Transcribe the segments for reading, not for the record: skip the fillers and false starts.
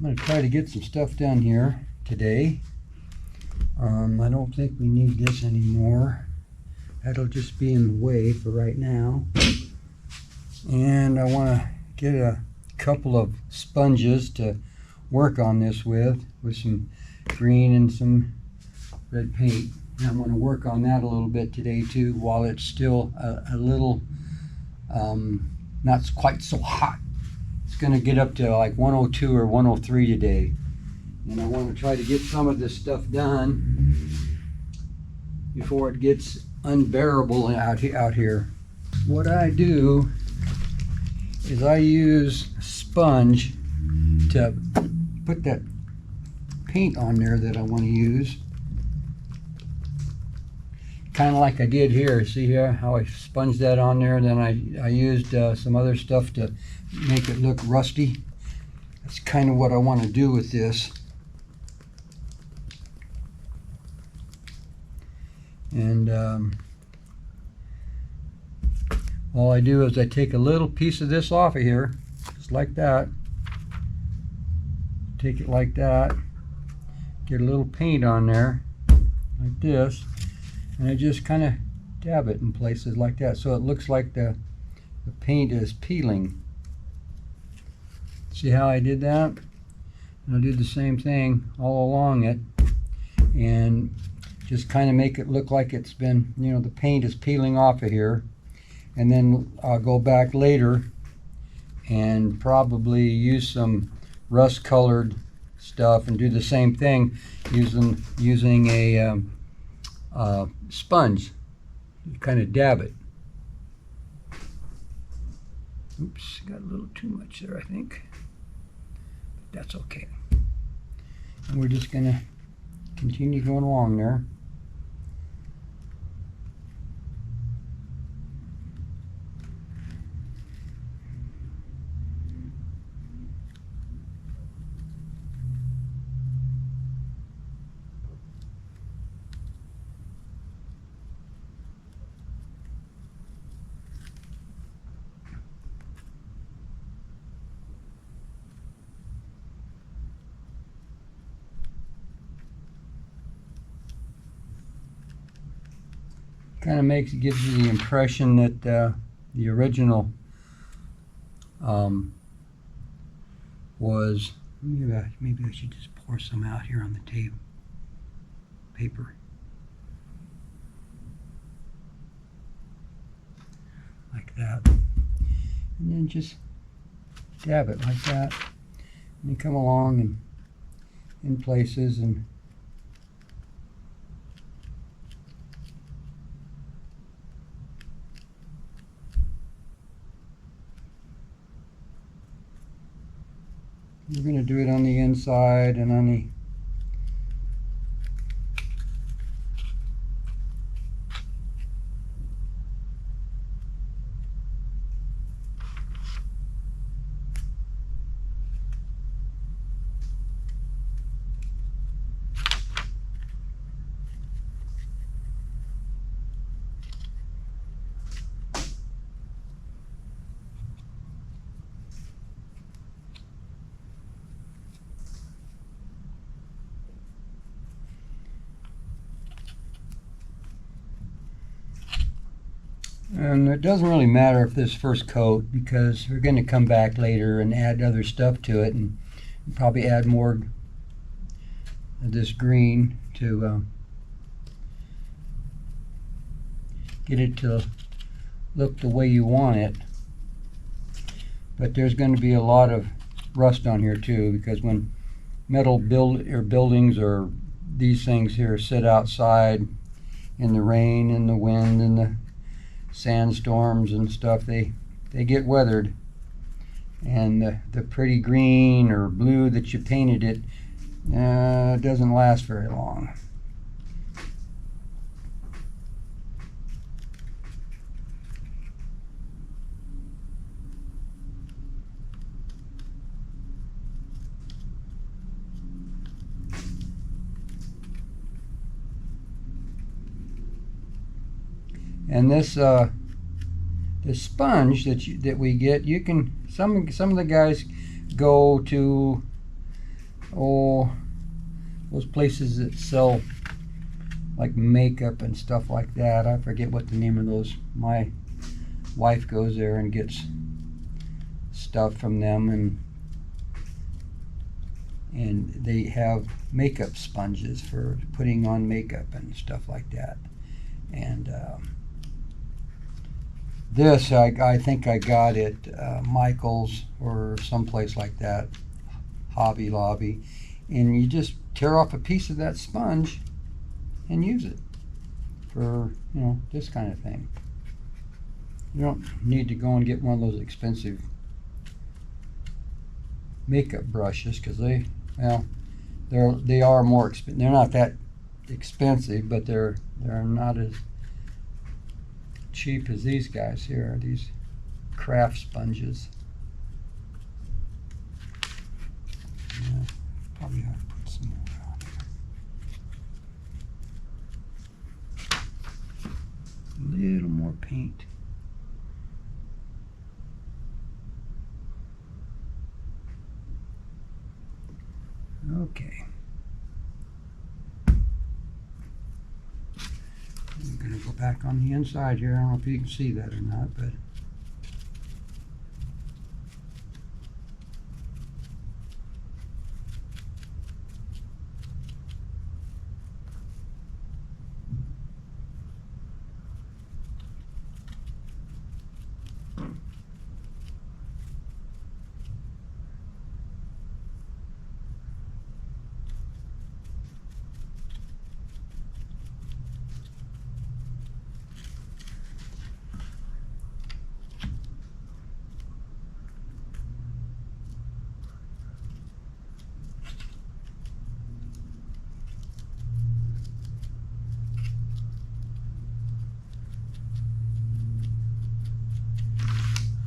going to try to get some stuff done here today. I don't think we need this anymore. That'll just be in the way for right now. And I want to get a couple of sponges to work on this with some green and some red paint. And I'm going to work on that a little bit today too, while it's still a little not quite so hot. It's going to get up to like 102 or 103 today. And I want to try to get some of this stuff done before it gets unbearable out here. What I do is I use a sponge to put that paint on there that I want to use. Kind of like I did here. See here how I sponged that on there, and then I used some other stuff to make it look rusty. That's kind of what I want to do with this. And all I do is I take a little piece of this off of here, just like that. Take it like that. Get a little paint on there, like this. And I just kind of dab it in places like that, so it looks like the paint is peeling. See how I did that? And I'll do the same thing all along it, and just kind of make it look like it's been, you know, the paint is peeling off of here. And then I'll go back later and probably use some rust colored stuff and do the same thing using a sponge. You kind of dab it. Oops, got a little too much there, I think. But that's okay. And we're just going to continue going along there. Kind of gives you the impression that the original was, maybe I should just pour some out here on the table paper. Like that. And then just dab it like that. And then come along and in places and we're going to do it on the inside and on the and it doesn't really matter if this first coat, because we're going to come back later and add other stuff to it, and probably add more of this green to get it to look the way you want it. But there's going to be a lot of rust on here too, because when metal buildings or these things here sit outside in the rain and the wind and the sandstorms and stuff, they get weathered, and the pretty green or blue that you painted it doesn't last very long. And this sponge that we get, you can some of the guys go to those places that sell like makeup and stuff like that. I forget what the name of those. My wife goes there and gets stuff from them, and they have makeup sponges for putting on makeup and stuff like that. And this I think I got at Michael's or someplace like that, Hobby Lobby, and you just tear off a piece of that sponge and use it for, you know, this kind of thing. You don't need to go and get one of those expensive makeup brushes, because they are more expensive. They're not that expensive, but they're not as cheap as these guys here, these craft sponges. Yeah, probably ought to put some more on here. A little more paint. Okay. I'm going to go back on the inside here. I don't know if you can see that or not, but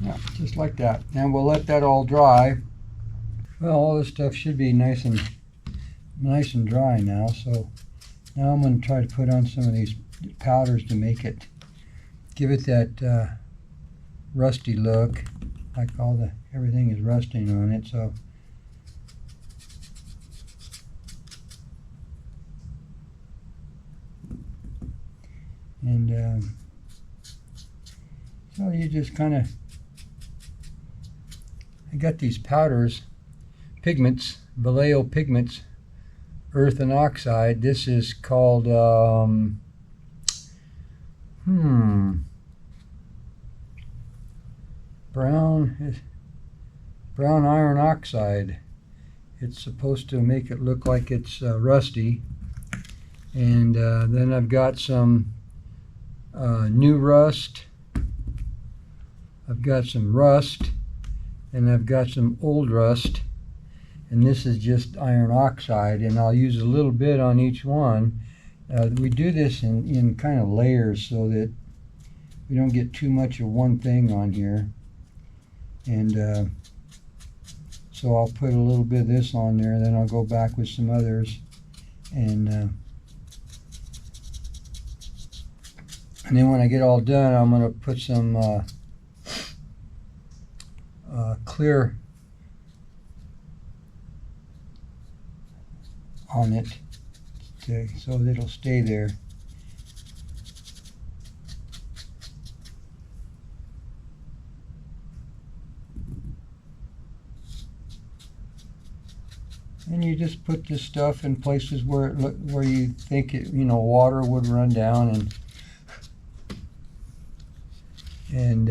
yeah, just like that. And we'll let that all dry. Well, all this stuff should be nice and dry now. So now I'm going to try to put on some of these powders to give it that rusty look, like everything is rusting on it. So so you just kind of, I got these powders, pigments, Vallejo pigments, earth and oxide. This is called brown iron oxide. It's supposed to make it look like it's rusty. And then I've got some new rust. I've got some rust, and I've got some old rust, and this is just iron oxide, and I'll use a little bit on each one. We do this in kind of layers so that we don't get too much of one thing on here. And so I'll put a little bit of this on there, then I'll go back with some others, and then when I get all done, I'm going to put some clear on it so that it'll stay there. And you just put this stuff in places where you think water would run down, and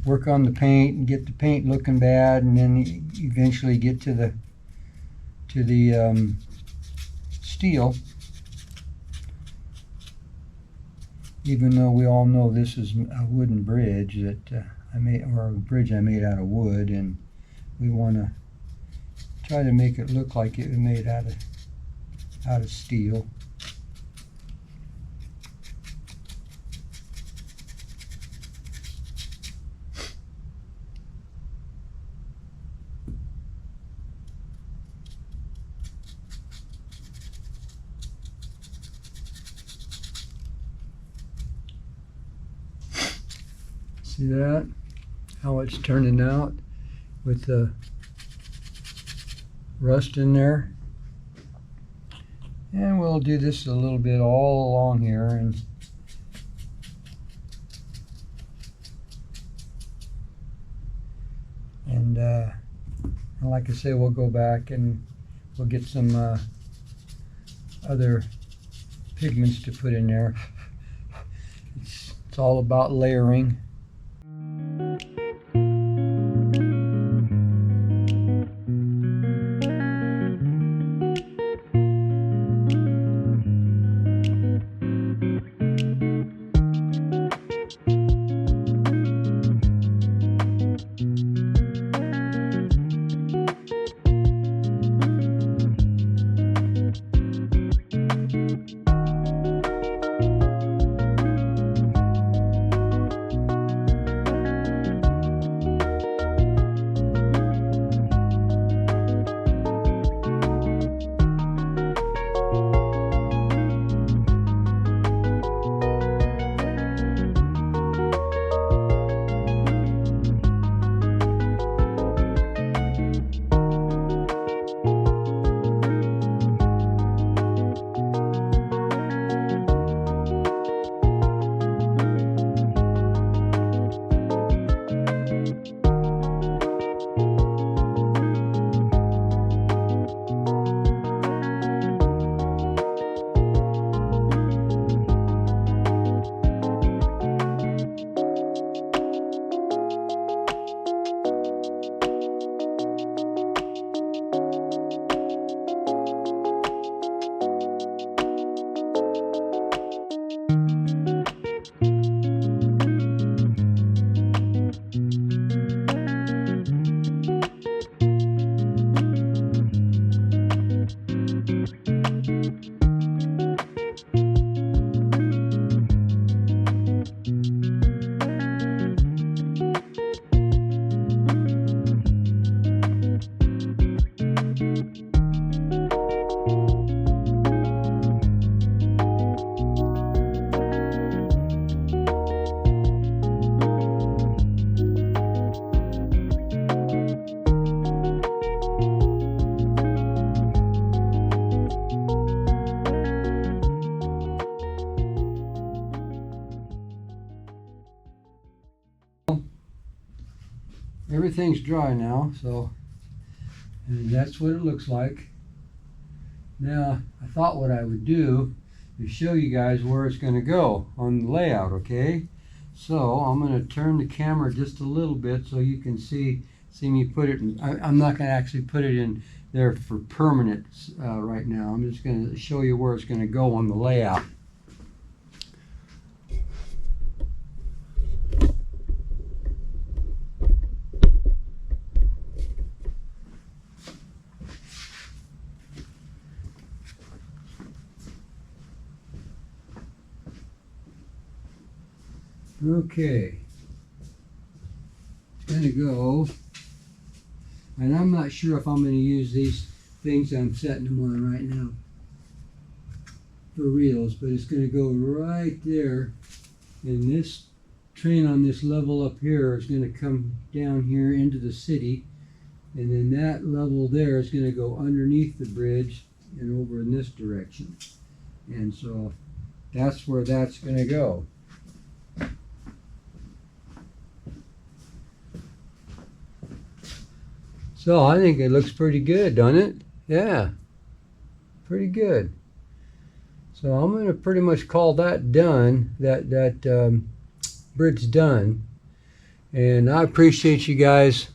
work on the paint and get the paint looking bad, and then eventually get to the steel. Even though we all know this is a wooden bridge that I made out of wood, and we want to try to make it look like it was made out of steel. See that? How it's turning out with the rust in there. And we'll do this a little bit all along here, and like I say, we'll go back and we'll get some other pigments to put in there. It's all about layering. Everything's dry now, so, and that's what it looks like. Now, I thought what I would do is show you guys where it's going to go on the layout, okay? So I'm going to turn the camera just a little bit so you can see me put it in. I'm not going to actually put it in there for permanent right now. I'm just going to show you where it's going to go on the layout. Okay, it's going to go, and I'm not sure if I'm going to use these things I'm setting them on right now for reals, but it's going to go right there, and this train on this level up here is going to come down here into the city, and then that level there is going to go underneath the bridge and over in this direction, and so that's where that's going to go. So I think it looks pretty good, doesn't it? Yeah, pretty good. So I'm going to pretty much call that done, that bridge done. And I appreciate you guys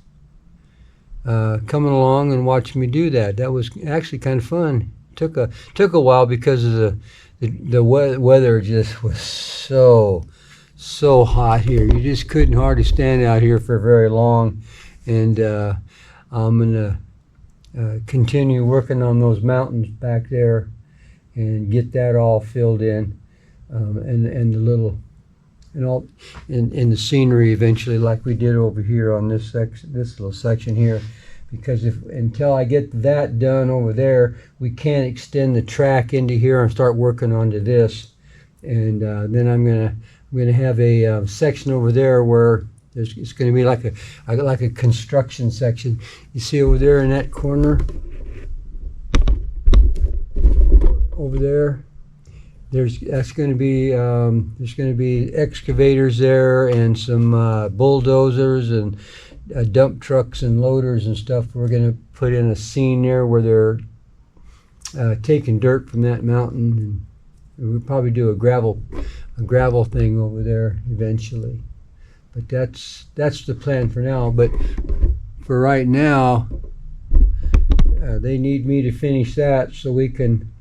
coming along and watching me do that. That was actually kind of fun. Took a while because of the weather just was so hot here. You just couldn't hardly stand out here for very long. And I'm going to continue working on those mountains back there and get that all filled in, and the little, and all in the scenery eventually, like we did over here on this little section here, because until I get that done over there, we can't extend the track into here and start working onto this. And then I'm gonna have a section over there where it's going to be like a construction section. You see over there in that corner, over there. That's going to be there's going to be excavators there and some bulldozers and dump trucks and loaders and stuff. We're going to put in a scene there where they're taking dirt from that mountain, and we'll probably do a gravel thing over there eventually. But that's the plan for now. But for right now, they need me to finish that so we can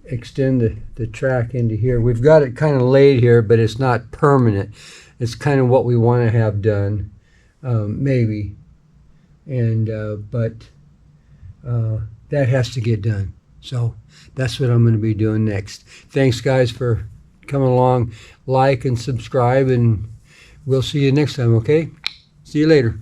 extend the track into here. We've got it kind of laid here, but it's not permanent. It's kind of what we want to have done, maybe. And but that has to get done. So that's what I'm going to be doing next. Thanks, guys, for coming along. Like and subscribe, and we'll see you next time, okay? See you later.